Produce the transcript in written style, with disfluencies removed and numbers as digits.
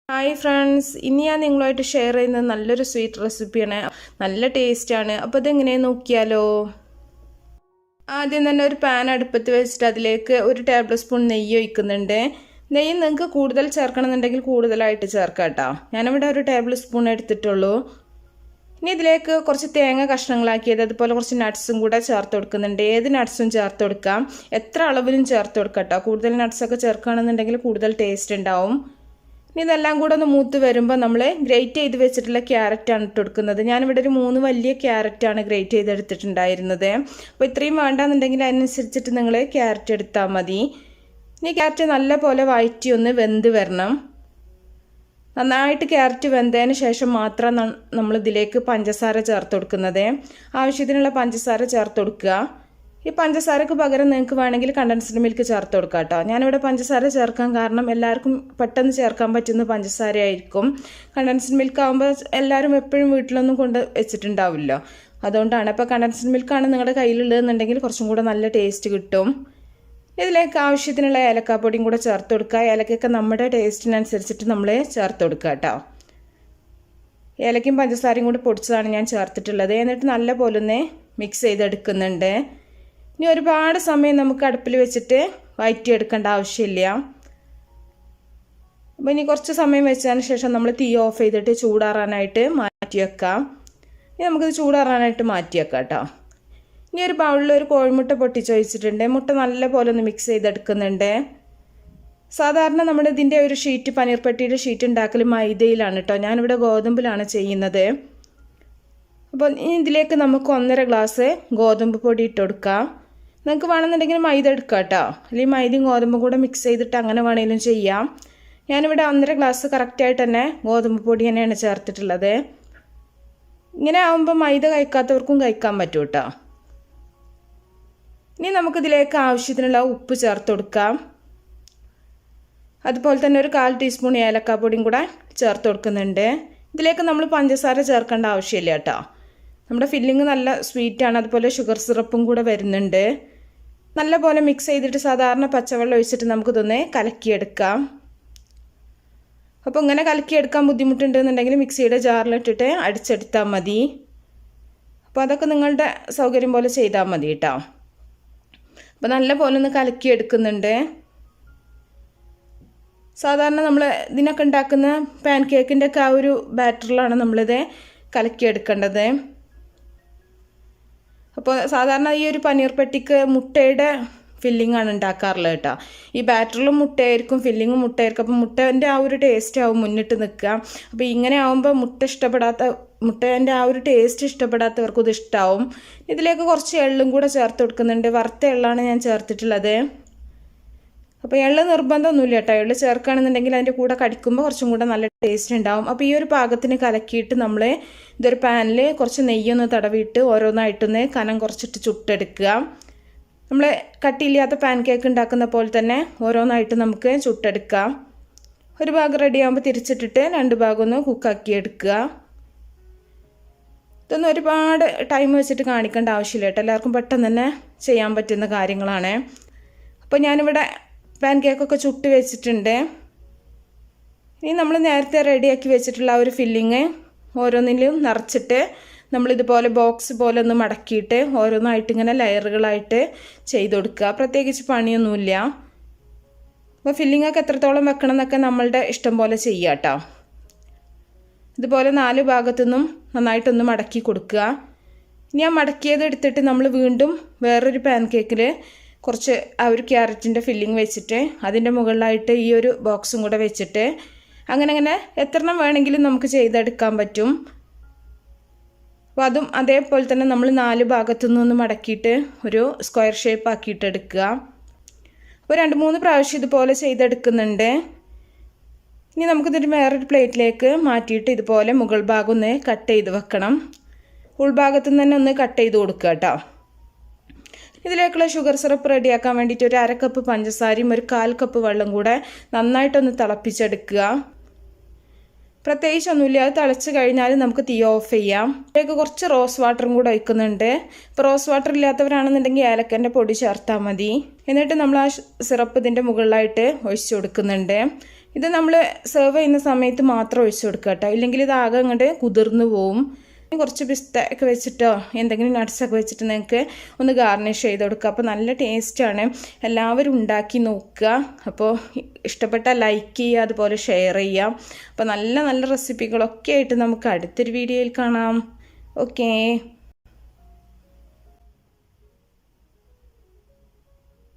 Hi friends, ഇനി ഞാൻ നിങ്ങളുമായിട്ട് ഷെയർ ചെയ്യുന്ന നല്ലൊരു സ്വീറ്റ് റെസിപ്പിയാണ്. നല്ല ടേസ്റ്റാണ്. അപ്പോൾ ഇതെങ്ങനെയാണെന്ന് നോക്കിയാലോ. ആദ്യം തന്നെ ഒരു പാൻ അടുപ്പത്ത് വെച്ചിട്ട് അതിലേക്ക് 1 ടേബിൾ സ്പൂൺ നെയ്യ് ഒഴിക്കുന്നുണ്ട്. നെയ്യ് നിങ്ങൾക്ക് കൂടുതൽ ചേർക്കണമെന്നുണ്ടെങ്കിൽ കൂടുതലായിട്ട് ചേർക്കാം കേട്ടോ. ഞാനിവിടെ 1 ടേബിൾ സ്പൂൺ എടുത്തിട്ടുള്ളൂ. ഇനി ഇതിലേക്ക് കുറച്ച് തേങ്ങ കഷ്ണങ്ങളാക്കിയത്, അതുപോലെ കുറച്ച് നട്ട്സും കൂടെ ചേർത്ത് കൊടുക്കുന്നുണ്ട്. ഏത് നട്ട്സും ചേർത്ത് കൊടുക്കാം, എത്ര അളവിലും ചേർത്ത് കൊടുക്കാം കേട്ടോ. കൂടുതൽ നട്ട്സൊക്കെ ചേർക്കുകയാണെന്നുണ്ടെങ്കിൽ കൂടുതൽ ടേസ്റ്റ് ഉണ്ടാവും. ഇനി ഇതെല്ലാം കൂടെ ഒന്ന് മൂത്ത് വരുമ്പോൾ നമ്മൾ ഗ്രേറ്റ് ചെയ്ത് വെച്ചിട്ടുള്ള ക്യാരറ്റാണ് ഇട്ട് കൊടുക്കുന്നത്. ഞാനിവിടെ ഒരു 3 വലിയ ക്യാരറ്റാണ് ഗ്രേറ്റ് ചെയ്തെടുത്തിട്ടുണ്ടായിരുന്നത്. അപ്പോൾ ഇത്രയും വേണ്ടാന്നുണ്ടെങ്കിൽ അതിനനുസരിച്ചിട്ട് നിങ്ങൾ ക്യാരറ്റ് എടുത്താൽ മതി. ഇനി ക്യാരറ്റ് നല്ല പോലെ വഴറ്റി ഒന്ന് വെന്ത് വരണം. നന്നായിട്ട് ക്യാരറ്റ് വെന്തതിന് ശേഷം മാത്രം നമ്മൾ ഇതിലേക്ക് പഞ്ചസാര ചേർത്ത് കൊടുക്കുന്നത്. ആവശ്യത്തിനുള്ള പഞ്ചസാര ചേർത്ത് കൊടുക്കുക. ഈ പഞ്ചസാരക്ക് പകരം നിങ്ങൾക്ക് വേണമെങ്കിൽ കണ്ടൻസ്ഡ് മിൽക്ക് ചേർത്ത് കൊടുക്കാം കേട്ടോ. ഞാനിവിടെ പഞ്ചസാര ചേർക്കാൻ കാരണം എല്ലാവർക്കും പെട്ടെന്ന് ചേർക്കാൻ പറ്റുന്ന പഞ്ചസാര ആയിരിക്കും. കണ്ടൻസ്ഡ് മിൽക്ക് ആകുമ്പോൾ എല്ലാവരും എപ്പോഴും വീട്ടിലൊന്നും കൊണ്ട് വെച്ചിട്ടുണ്ടാവില്ലോ, അതുകൊണ്ടാണ്. അപ്പോൾ കണ്ടൻസ്ഡ് മിൽക്കാണ് നിങ്ങളുടെ കയ്യിലുള്ളതെന്നുണ്ടെങ്കിൽ കുറച്ചും കൂടെ നല്ല ടേസ്റ്റ് കിട്ടും. ഇതിലേക്ക് ആവശ്യത്തിനുള്ള ഏലക്കാപ്പൊടിയും കൂടെ ചേർത്ത് കൊടുക്കുക. ഏലക്കൊക്കെ നമ്മുടെ ടേസ്റ്റിനനുസരിച്ചിട്ട് നമ്മൾ ചേർത്ത് കൊടുക്കുക കേട്ടോ. ഏലക്കയും പഞ്ചസാരയും കൂടി പൊടിച്ചതാണ് ഞാൻ ചേർത്തിട്ടുള്ളത്. എന്നിട്ട് നല്ല പോലെ ഒന്ന് മിക്സ് ചെയ്തെടുക്കുന്നുണ്ട്. ഇനി ഒരുപാട് സമയം നമുക്ക് അടുപ്പിൽ വെച്ചിട്ട് വഴറ്റിയെടുക്കേണ്ട ആവശ്യമില്ല. അപ്പോൾ ഇനി കുറച്ച് സമയം വെച്ചതിന് ശേഷം നമ്മൾ തീ ഓഫ് ചെയ്തിട്ട് ചൂടാറാനായിട്ട് മാറ്റി വെക്കാം. ഇനി നമുക്കിത് ചൂടാറാനായിട്ട് മാറ്റി വെക്കാം കേട്ടോ. ഇനി ഒരു ബൗളിൽ ഒരു കോഴിമുട്ട പൊട്ടിച്ച് വെച്ചിട്ടുണ്ട്. മുട്ട നല്ല പോലെ ഒന്ന് മിക്സ് ചെയ്തെടുക്കുന്നുണ്ട്. സാധാരണ നമ്മുടെ ഇതിൻ്റെ ഒരു ഷീറ്റ്, പനീർ പെട്ടിയുടെ ഷീറ്റ് ഉണ്ടാക്കൽ മൈദയിലാണ് കേട്ടോ. ഞാനിവിടെ ഗോതമ്പിലാണ് ചെയ്യുന്നത്. അപ്പോൾ ഇതിലേക്ക് നമുക്ക് 1.5 ഗ്ലാസ് ഗോതമ്പ് പൊടി ഇട്ട് കൊടുക്കാം. നിങ്ങൾക്ക് വേണമെന്നുണ്ടെങ്കിൽ മൈദ എടുക്കാം കേട്ടോ, അല്ലെങ്കിൽ മൈദയും ഗോതമ്പും കൂടെ മിക്സ് ചെയ്തിട്ട് അങ്ങനെ വേണമെങ്കിലും ചെയ്യാം. ഞാനിവിടെ 1.5 ഗ്ലാസ് കറക്റ്റായിട്ട് തന്നെ ഗോതമ്പ് പൊടി തന്നെയാണ് ചേർത്തിട്ടുള്ളത്. ഇങ്ങനെ ആകുമ്പോൾ മൈദ കഴിക്കാത്തവർക്കും കഴിക്കാൻ പറ്റും കേട്ടോ. ഇനി നമുക്കിതിലേക്ക് ആവശ്യത്തിനുള്ള ഉപ്പ് ചേർത്ത് കൊടുക്കാം. അതുപോലെ തന്നെ ഒരു 1/4 ടീസ്പൂൺ ഏലക്കാപ്പൊടിയും കൂടെ ചേർത്ത് കൊടുക്കുന്നുണ്ട്. ഇതിലേക്ക് നമ്മൾ പഞ്ചസാര ചേർക്കേണ്ട ആവശ്യമില്ല കേട്ടോ. നമ്മുടെ ഫില്ലിങ് നല്ല സ്വീറ്റാണ്. അതുപോലെ ഷുഗർ സിറപ്പും കൂടെ വരുന്നുണ്ട്. നല്ല പോലെ മിക്സ് ചെയ്തിട്ട് സാധാരണ പച്ചവെള്ളം ഒഴിച്ചിട്ട് നമുക്കിതൊന്ന് കലക്കിയെടുക്കാം. അപ്പോൾ ഇങ്ങനെ കലക്കിയെടുക്കാൻ ബുദ്ധിമുട്ടുണ്ടെന്നുണ്ടെങ്കിൽ മിക്സിയുടെ ജാറിലിട്ടിട്ട് അടിച്ചെടുത്താൽ മതി. അപ്പോൾ അതൊക്കെ നിങ്ങളുടെ സൗകര്യം പോലെ ചെയ്താൽ മതി കേട്ടോ. അപ്പോൾ നല്ല പോലെ ഒന്ന് കലക്കിയെടുക്കുന്നുണ്ട്. സാധാരണ നമ്മൾ ഇതിനൊക്കെ ഉണ്ടാക്കുന്ന പാൻ കേക്കിൻ്റെ ഒക്കെ ആ ഒരു ബാറ്ററിലാണ് നമ്മളിത് കലക്കിയെടുക്കേണ്ടത്. അപ്പോൾ സാധാരണ ഈ ഒരു പനീർ പെട്ടിക്ക് മുട്ടയുടെ ഫില്ലിംഗ് ആണ് ഉണ്ടാക്കാറുള്ളത് കേട്ടോ. ഈ ബാറ്ററിലും മുട്ടയായിരിക്കും, ഫില്ലിങ്ങും മുട്ടയായിരിക്കും. അപ്പോൾ മുട്ടേൻ്റെ ആ ഒരു ടേസ്റ്റ് ആവും മുന്നിട്ട് നിൽക്കുക. അപ്പോൾ ഇങ്ങനെ ആകുമ്പോൾ മുട്ടേൻ്റെ ആ ഒരു ടേസ്റ്റ് ഇഷ്ടപ്പെടാത്തവർക്കും ഇത് ഇഷ്ടമാവും. ഇതിലേക്ക് കുറച്ച് എള്ളും കൂടെ ചേർത്ത് കൊടുക്കുന്നുണ്ട്. വറുത്ത എള്ളാണ് ഞാൻ ചേർത്തിട്ടുള്ളത്. അപ്പോൾ എള്ള് നിർബന്ധമൊന്നുമില്ല കേട്ടോ. എള്ള് ചേർക്കുകയാണെന്നുണ്ടെങ്കിൽ അതിൻ്റെ കൂടെ കടിക്കുമ്പോൾ കുറച്ചും കൂടെ നല്ല ടേസ്റ്റ് ഉണ്ടാവും. അപ്പോൾ ഈ ഒരു പാകത്തിന് കലക്കിയിട്ട് നമ്മൾ ഇതൊരു പാനിൽ കുറച്ച് നെയ്യൊന്ന് തടവിയിട്ട് ഓരോന്നായിട്ടൊന്ന് കനം കുറച്ചിട്ട് ചുട്ടെടുക്കുക. നമ്മൾ കട്ടിയില്ലാത്ത പാൻ കേക്ക് ഉണ്ടാക്കുന്ന പോലെ തന്നെ ഓരോന്നായിട്ട് നമുക്ക് ചുട്ടെടുക്കാം. ഒരു ഭാഗം റെഡിയാകുമ്പോൾ തിരിച്ചിട്ടിട്ട് 2 ഭാഗം ഒന്ന് കുക്കാക്കി എടുക്കുക. ഇതൊന്നും ഒരുപാട് ടൈം വെച്ചിട്ട് കാണിക്കേണ്ട ആവശ്യമില്ല കേട്ടോ. എല്ലാവർക്കും പെട്ടെന്ന് തന്നെ ചെയ്യാൻ പറ്റുന്ന കാര്യങ്ങളാണ്. അപ്പോൾ ഞാനിവിടെ പാൻ കേക്കൊക്കെ ചുട്ട് വെച്ചിട്ടുണ്ട്. ഇനി നമ്മൾ നേരത്തെ റെഡിയാക്കി വെച്ചിട്ടുള്ള ആ ഒരു ഫില്ലിങ് ഓരോന്നിലും നിറച്ചിട്ട് നമ്മളിതുപോലെ ബോക്സ് പോലെ ഒന്ന് മടക്കിയിട്ട് ഓരോന്നായിട്ട് ഇങ്ങനെ ലെയറുകളായിട്ട് ചെയ്ത് കൊടുക്കുക. പ്രത്യേകിച്ച് പണിയൊന്നുമില്ല. അപ്പോൾ ഫില്ലിങ്ങൊക്കെ എത്രത്തോളം വെക്കണം എന്നൊക്കെ നമ്മളുടെ ഇഷ്ടം പോലെ ചെയ്യുക കേട്ടോ. ഇതുപോലെ 4 ഭാഗത്തുനിന്നും നന്നായിട്ടൊന്ന് മടക്കി കൊടുക്കുക. ഇനി ആ മടക്കിയത് എടുത്തിട്ട് നമ്മൾ വീണ്ടും വേറൊരു പാൻ കേക്കിൽ കുറച്ച് ആ ഒരു ക്യാരറ്റിൻ്റെ ഫില്ലിങ് വെച്ചിട്ട് അതിൻ്റെ മുകളിലായിട്ട് ഈ ഒരു ബോക്സും കൂടെ വെച്ചിട്ട് അങ്ങനെ എത്രണ്ണം വേണമെങ്കിലും നമുക്ക് ചെയ്തെടുക്കാൻ പറ്റും. അപ്പോൾ അതും അതേപോലെ തന്നെ നമ്മൾ 4 ഭാഗത്തു നിന്നൊന്ന് മടക്കിയിട്ട് ഒരു സ്ക്വയർ ഷേപ്പ് ആക്കിയിട്ട് എടുക്കുക. അപ്പോൾ 2-3 പ്രാവശ്യം ഇതുപോലെ ചെയ്തെടുക്കുന്നുണ്ട്. ഇനി നമുക്കിതൊരു വേറൊരു പ്ലേറ്റിലേക്ക് മാറ്റിയിട്ട് ഇതുപോലെ മുകൾ ഭാഗം ഒന്ന് കട്ട് ചെയ്ത് വെക്കണം. ഉൾഭാഗത്തു നിന്ന് തന്നെ ഒന്ന് കട്ട് ചെയ്ത് കൊടുക്കുക കേട്ടോ. ഇതിലേക്കുള്ള ഷുഗർ സിറപ്പ് റെഡിയാക്കാൻ വേണ്ടിയിട്ട് ഒരു 1/2 കപ്പ് പഞ്ചസാരയും ഒരു 1/4 കപ്പ് വെള്ളം കൂടെ നന്നായിട്ടൊന്ന് തിളപ്പിച്ചെടുക്കുക. പ്രത്യേകിച്ചൊന്നുമില്ല, അത് തിളച്ച് കഴിഞ്ഞാൽ നമുക്ക് തീ ഓഫ് ചെയ്യാം. ഇതിലേക്ക് കുറച്ച് റോസ് വാട്ടറും കൂടെ ഒഴിക്കുന്നുണ്ട്. ഇപ്പോൾ റോസ് വാട്ടർ ഇല്ലാത്തവരാണെന്നുണ്ടെങ്കിൽ ഏലക്കൻ്റെ പൊടി ചേർത്താൽ മതി. എന്നിട്ട് നമ്മൾ ആ സിറപ്പ് ഇതിൻ്റെ മുകളിലായിട്ട് ഒഴിച്ചു കൊടുക്കുന്നുണ്ട്. ഇത് നമ്മൾ സെർവ് ചെയ്യുന്ന സമയത്ത് മാത്രം ഒഴിച്ചു കൊടുക്കുക കേട്ടോ, ഇല്ലെങ്കിൽ ഇതാകെ അങ്ങോട്ട് കുതിർന്നു പോവും. കുറച്ച് പിസ്ത ഒക്കെ വെച്ചിട്ടോ എന്തെങ്കിലും നട്ട്സൊക്കെ വെച്ചിട്ട് നിങ്ങൾക്ക് ഒന്ന് ഗാർണിഷ് ചെയ്ത് കൊടുക്കുക. അപ്പോൾ നല്ല ടേസ്റ്റാണ്. എല്ലാവരും ഉണ്ടാക്കി നോക്കുക. അപ്പോൾ ഇഷ്ടപ്പെട്ടാൽ ലൈക്ക് ചെയ്യുക, അതുപോലെ ഷെയർ ചെയ്യാം. അപ്പോൾ നല്ല നല്ല റെസിപ്പികളൊക്കെ ആയിട്ട് നമുക്ക് അടുത്തൊരു വീഡിയോയിൽ കാണാം. ഓക്കേ.